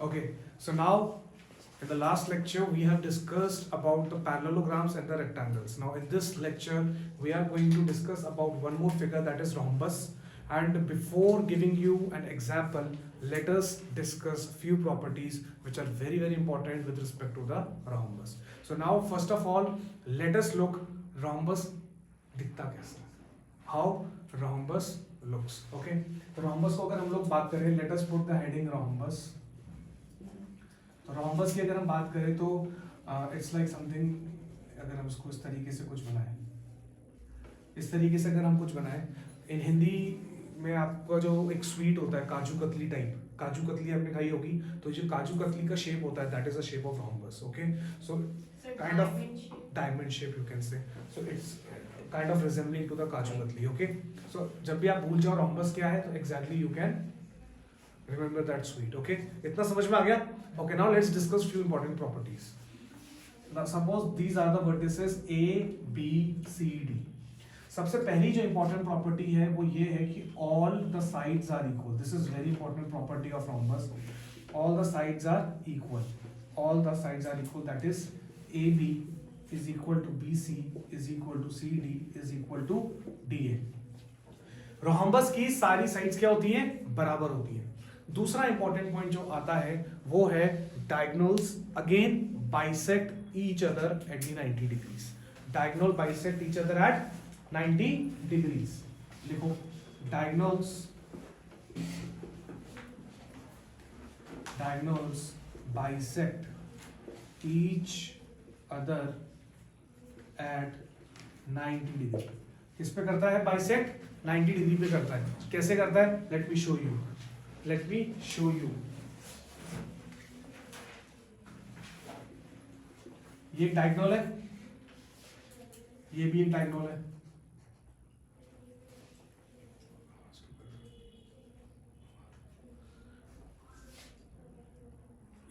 Okay, so now in the last lecture we have discussed about the parallelograms and the rectangles. Now in this lecture we are going to discuss about one more figure, that is rhombus. And before giving you an example, let us discuss few properties which are very important with respect to the rhombus. So now first of all let us look rhombus दिखता कैसा है, how rhombus looks. Okay, तो rhombus को अगर हम लोग बात करें, let us put the heading rhombus. तो rhombus की अगर हम बात करें तो इट्स लाइक समथिंग, अगर हम इसको इस तरीके से कुछ बनाएं, इस तरीके से अगर हम कुछ बनाएं, इन हिंदी में आपका जो एक स्वीट होता है काजू कतली टाइप, काजू कतली आपने खाई होगी, तो जो काजू कतली का शेप होता है that is the shape of rhombus. Okay, so kind of diamond shape you can say. So it's kind of resembling to the kaju katli. Okay, so जब भी आप भूल जाओ rhombus क्या है तो exactly you can remember that sweet. Okay, इतना समझ में आ गया? Okay, now let's discuss few important properties. Now suppose these are the vertices A, B, C, D. सबसे पहली जो important property है वो ये है कि all the sides are equal. This is very important property of rhombus. All the sides are equal. All the sides are equal. That is AB is equal to BC is equal to CD is equal to DA. rhombus की सारी sides क्या होती हैं? बराबर होती हैं. दूसरा important point जो आता है वो है diagonals again bisect each other at the 90 degrees. Diagonal bisect each other at 90 degrees. लिखो diagonals bisect each other at 90 degree. किस पे करता है बाइसेक्ट? 90 डिग्री पे करता है. कैसे करता है? Let me show you. Let me show you. ये एक डायगोनल है, ये भी एक डायगोनल है.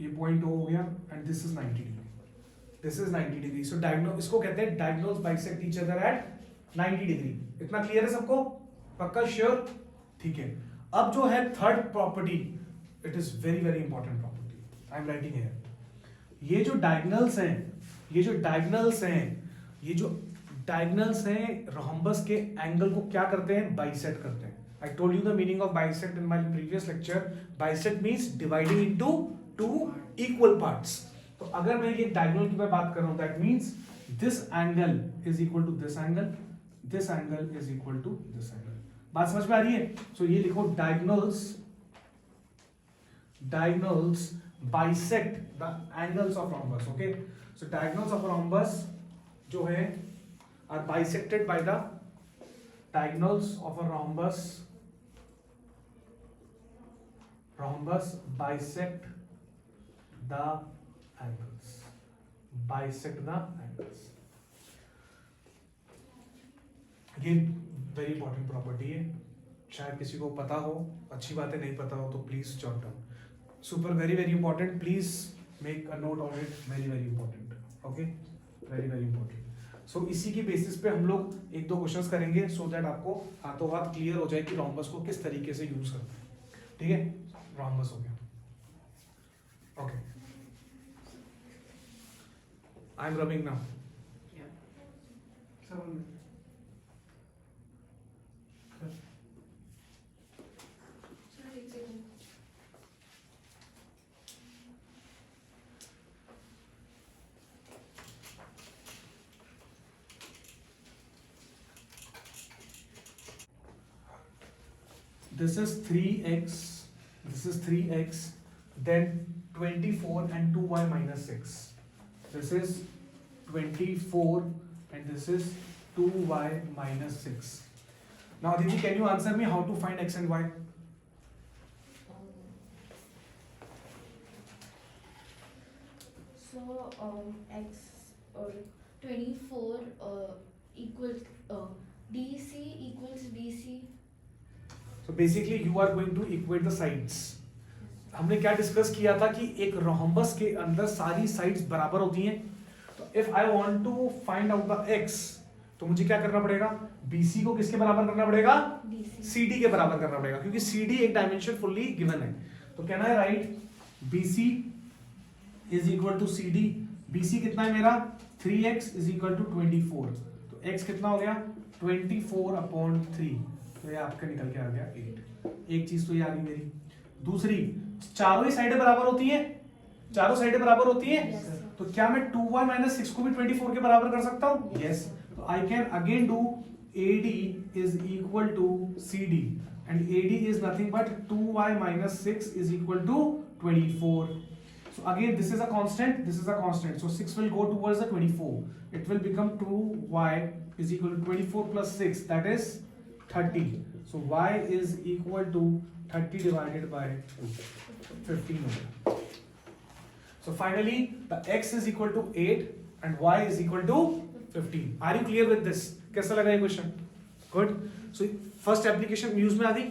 ये पॉइंट हो गया and this is 90 degree. This is 90 degree. So diagonal, इसको कहते हैं diagonals bisect each other at 90 degree. इतना क्लियर है सबको? पक्का श्योर? ठीक है. अब जो है third property, it is very important property. I am writing here. ये जो डायगोनल्स हैं, ये जो डायगोनल्स हैं rhombus के एंगल को क्या करते हैं? बाइसेक्ट करते हैं. I told you the meaning of bisect in my previous lecture. Bisect means dividing into two equal parts. तो अगर मैं ये डायगोनल की बात कर रहा हूं, that means this angle is equal to this angle, this angle is equal to this angle. बात समझ में आ रही है? सो ये लिखो diagonals bisect the angles of rhombus. Okay, so diagonals of rhombus जो है are bisected by the diagonals of a rhombus bisect the angles. Bisect the angles. ये वेरी इंपॉर्टेंट प्रॉपर्टी है. शायद किसी को पता हो, अच्छी बात है. नहीं पता हो तो please jot down. Super very important. Please make a note of it. Very important. Okay, very important. So इसी की बेसिस पे हम लोग एक दो क्वेश्चंस करेंगे सो दैट आपको हाथों हाथ क्लियर हो जाए कि rhombus को किस तरीके से यूज करते हैं. ठीक है, rhombus हो गया. Okay, I am rubbing now. This is 3x, this is 3x, then 24 and 2y minus 6. This is 24 and this is 2y minus 6. Now Aditi, can you answer me how to find x and y? So x or 24 equals DC equals DC. So basically you are going to equate the sides. हमने क्या discuss किया था कि एक rhombus के अंदर सारी sides बराबर होती हैं. तो if I want to find out the x, तो मुझे क्या करना पड़ेगा? BC को किसके बराबर करना पड़ेगा? DC. CD के बराबर करना पड़ेगा, क्योंकि CD एक डायमेंशन फुल्ली गिवन है. तो can I write BC is equal to CD, BC कितना है मेरा 3x इज इक्वल टू 24, तो x कितना हो गया 24/3, तो ये आपका निकल के आ गया 8। एक चीज तो ये आ गई मेरी। दूसरी, चारों ही साइडें बराबर होती हैं, चारों साइडें बराबर होती हैं, Yes, sir. तो क्या मैं 2y - 6 को भी 24 के बराबर कर सकता हूँ? यस, तो I can again do AD is equal to CD, and AD is nothing but 2y - 6 is equal to 24. So again this is a constant, this is a constant, so 6 will go towards the 24, it will become 2y is equal to 24 plus 6, that is 30. So y is equal to 30 divided by 2, 15 हो गया। So finally the x is equal to 8 and y is equal to 15. Are you clear with this? कैसा लगा ये question? Good. So first application use में आ गई,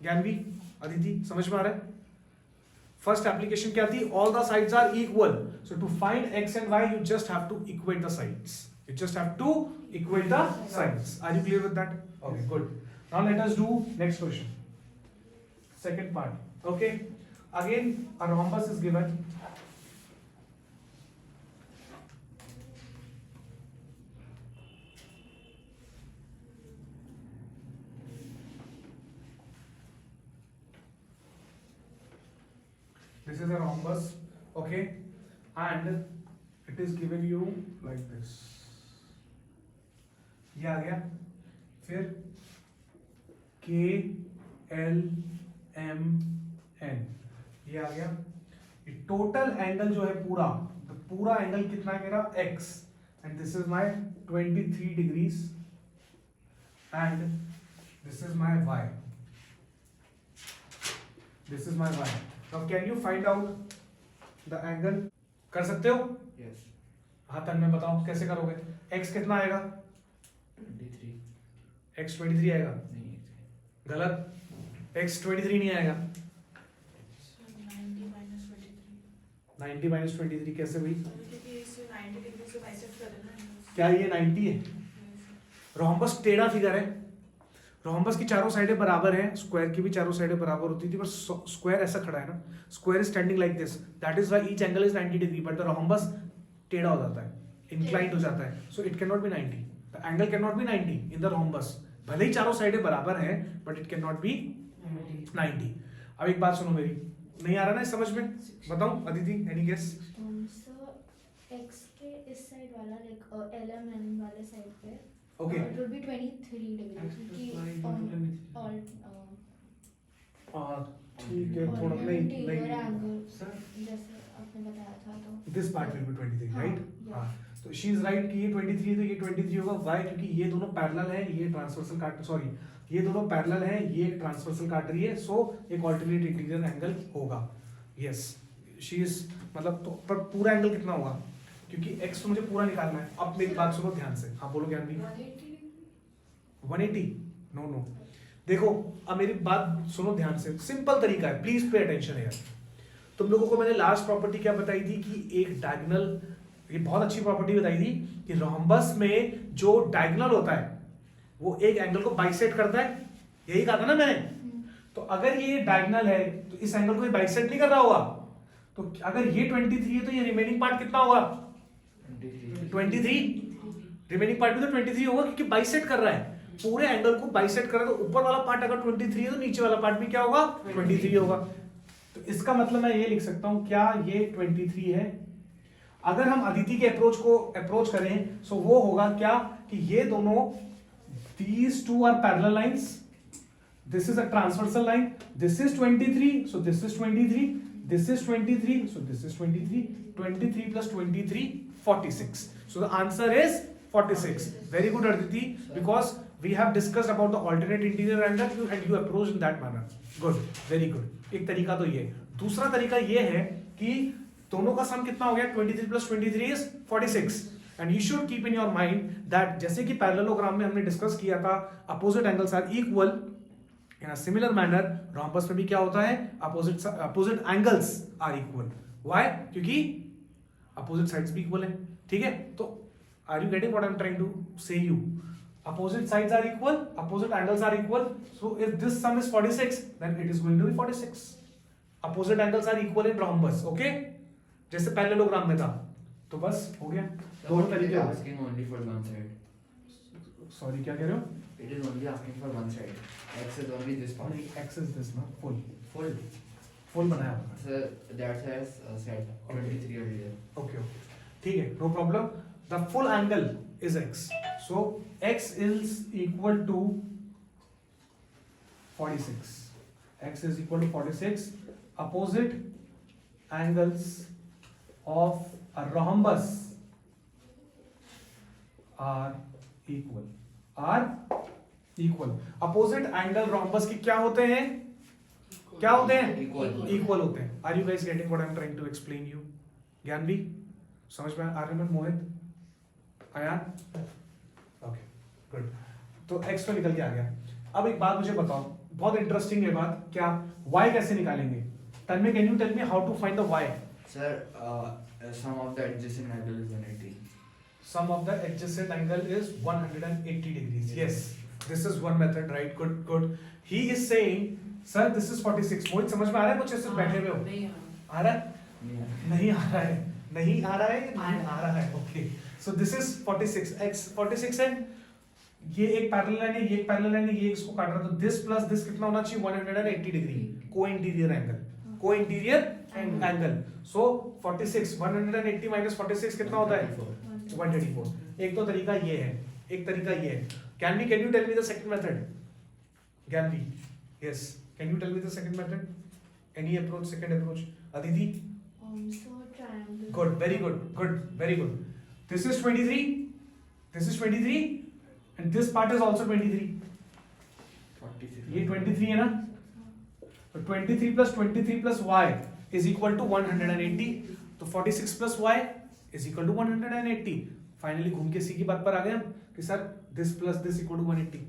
ज्ञानवी, अदिति, समझ में आ रहा है? फर्स्ट एप्लीकेशन क्या थी? All the sides are equal, so to find x and y you just have to equate the sides, you just have to equate the sides. Are you clear with that? Okay, good. Now let us do next question, second part. Okay, again a rhombus is given. This is a rhombus, okay, and it is given you like this. ये आ गया, फिर K L M N, ये आ गया। ये total angle जो है पूरा, तो पूरा एंगल कितना है मेरा x, and this is my 23 degrees and this is my y, this is my y. Now can you find out the angle? कर सकते हो? Yes. हाँ तन में बताओ कैसे करोगे? x कितना आएगा? 23. x 23 आएगा? नहीं, गलत, x 23 नहीं आएगा। 90 minus 23. 90 - 23 कैसे हुई? क्योंकि इसे 90 डिग्री से बाइसेक्ट कर देना है। क्या ये 90 है? रोम्बस टेढ़ा फिगर है, रोम्बस की चारों साइडें बराबर हैं, स्क्वायर की भी चारों साइडें बराबर होती थी, पर स्क्वायर ऐसा खड़ा है ना, square is standing like this, that is why each angle is 90 degree, but the rhombus टेढ़ा हो जाता है, इंक्लाइंड हो जाता है, so it can not be 90, the angle can not be 90 in the rhombus, भले ही चारों साइडें बराबर हैं but it can not be 90। अब एक बात सुनो मेरी, नहीं आ रहा ना समझ में? बताऊं Aditi, any guess? So x के इस साइड वाला like LMN वाले साइड पे okay, it would be 23 degree क्योंकि all ठीक है, थोड़ा नहीं interior नहीं, angle जैसे आपने बताया था तो दिस पार्ट विल बी 23, हाँ, राइट? yeah. हाँ, तो शी इज राइट कि ये 23 तो ये 23 होगा, व्हाई? क्योंकि ये दोनों पैरेलल है, ये ट्रांसवर्सल काट, सॉरी, ये दोनों पैरेलल है, ये एक ट्रांसवर्सल काट रही है, सो एक अल्टरनेट इंटीरियर एंगल होगा। यस, शी इज मतलब, तो पर पूरा एंगल कितना होगा? क्योंकि x तो मुझे पूरा निकालना है। अब मेरी बात सुनो ध्यान से, हाँ बोलो ज्ञानवी। 180? नो नो, देखो अब मेरी बात सुनो ध्यान से, सिंपल तरीका है, प्लीज पे अटेंशन है। तुम लोगों को मैंने लास्ट प्रॉपर्टी क्या बताई थी कि एक डायगोनल, ये बहुत अच्छी प्रॉपर्टी बताई थी कि रोम्बस में जो डायगोनल होता है वो एक एंगल को बाइसेक्ट करता है, यही कहा था ना मैंने? तो अगर ये डायगोनल है तो इस एंगल को बाइसेक्ट नहीं कर रहा होगा, तो अगर ये 23 है तो ये रिमेनिंग पार्ट कितना होगा? 23। रिमेनिंग पार्ट भी तो 23 होगा क्योंकि बाइसेक्ट कर रहा है, पूरे एंगल को बाइसेक्ट कर रहा है, तो ऊपर वाला पार्ट अगर 23 है तो नीचे वाला पार्ट भी क्या होगा? 23 होगा। तो इसका मतलब मैं ये लिख सकता हूं, क्या ये 23 है? अगर हम अदिति के अप्रोच को अप्रोच करें सो वो होगा क्या कि ये दोनों, these two are parallel lines, this is a transversal line, this is 23, so this is 23, this is 23, so this is 23, 23 plus 23, 46. So the answer is 46. Very good Aditi, because we have discussed about the alternate interior angle and you approach in that manner. Good, very good. एक तरीका तो ये, दूसरा तरीका ये है कि दोनों का सम कितना हो गया? 23 plus 23 is 46. And you should keep in your mind that जैसे कि पैरेललोग्राम में हमने डिस्कस किया था, opposite angles are equal, in a similar manner rhombus में भी क्या होता है? Opposite angles are equal. Why? क्योंकि अपोजिट साइड्स भी इक्वल है, ठीक है? तो are you getting what I am trying to say you? Opposite sides are equal, opposite angles are equal, so if this sum is 46 then it is going to be 46. Opposite angles are equal in rhombus, okay जैसे parallelogram में था। तो बस हो गया, दोनों तरीके हो गए। asking only for one side. Sorry क्या कह रहे हो? It is only asking for one side. X is only this part. नहीं, x is this ना, full Full. बनाया होगा। So that has said 23 earlier. Okay ठीक है, no problem. The full angle is x, so x is equal to 46, x is equal to 46. Opposite angles of a rhombus are equal. Opposite angle rhombus की क्या होते हैं? क्या होते हैं? Equal होते हैं. Are you guys getting what I'm trying to explain you? Gyanvi समझ में? आर्यमन, मोहित, अयान, ओके गुड। तो x तो निकल के आ गया। अब एक बात मुझे बताओ, बहुत इंटरेस्टिंग है बात, क्या y कैसे निकालेंगे? Tanmay, can you tell me how to find the y? Sir, sum of the adjacent angle is 180. Sum of the adjacent angle is 180 degrees. Yes, this is one method, right? Good. He is saying, sir, this is 46. मोहित समझ में आ रहा है? कुछ ऐसे बैठे हुए हो? नहीं आ रहा है? नहीं आ रहा है. नहीं आ रहा है. Okay. So this is 46. X 46 है. ये एक पैरेलल लाइन है, ये एक पैरेलल लाइन है, ये इसको काट रहा है, तो दिस प्लस दिस कितना होना चाहिए? 180 डिग्री. को-इंटीरियर एंगल. सो 46 180 माइनस 46 कितना होता है? 134. एक तो तरीका ये है, एक तरीका ये है. Can you tell me the second method? Gyanvi, yes, can you tell me the second method? Any approach, second approach? Aditi, So triangle. Good, very good. This is 23 and this part is also 23. 46. ये 23 है ना? तो 23 plus y is equal to 180. तो 46 plus y is equal to 180. Finally घूम के सी की बात पर आ गए हम कि sir this plus this equal to 180.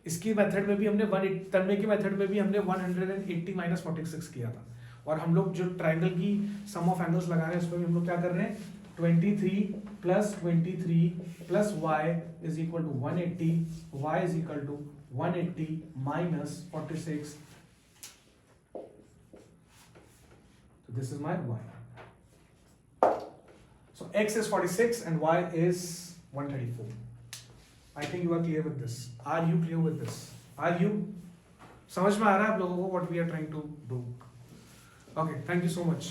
इसकी मेथड में भी हमने 180, तन्मय की मेथड में भी हमने 180 minus 46 किया था। और हम लोग जो ट्राइंगल की सम ऑफ एंगल्स लगा रहे हैं उसमें भी हम लोग क्या कर रहे हैं? 23 plus y is equal to 180. Y is equal to 180 minus 46. So this is my y. So x is 46 and y is 134. I think you are clear with this. Are you clear with this? Are you? समझ में आ रहा है आप लोगों को what we are trying to do? Okay, thank you so much.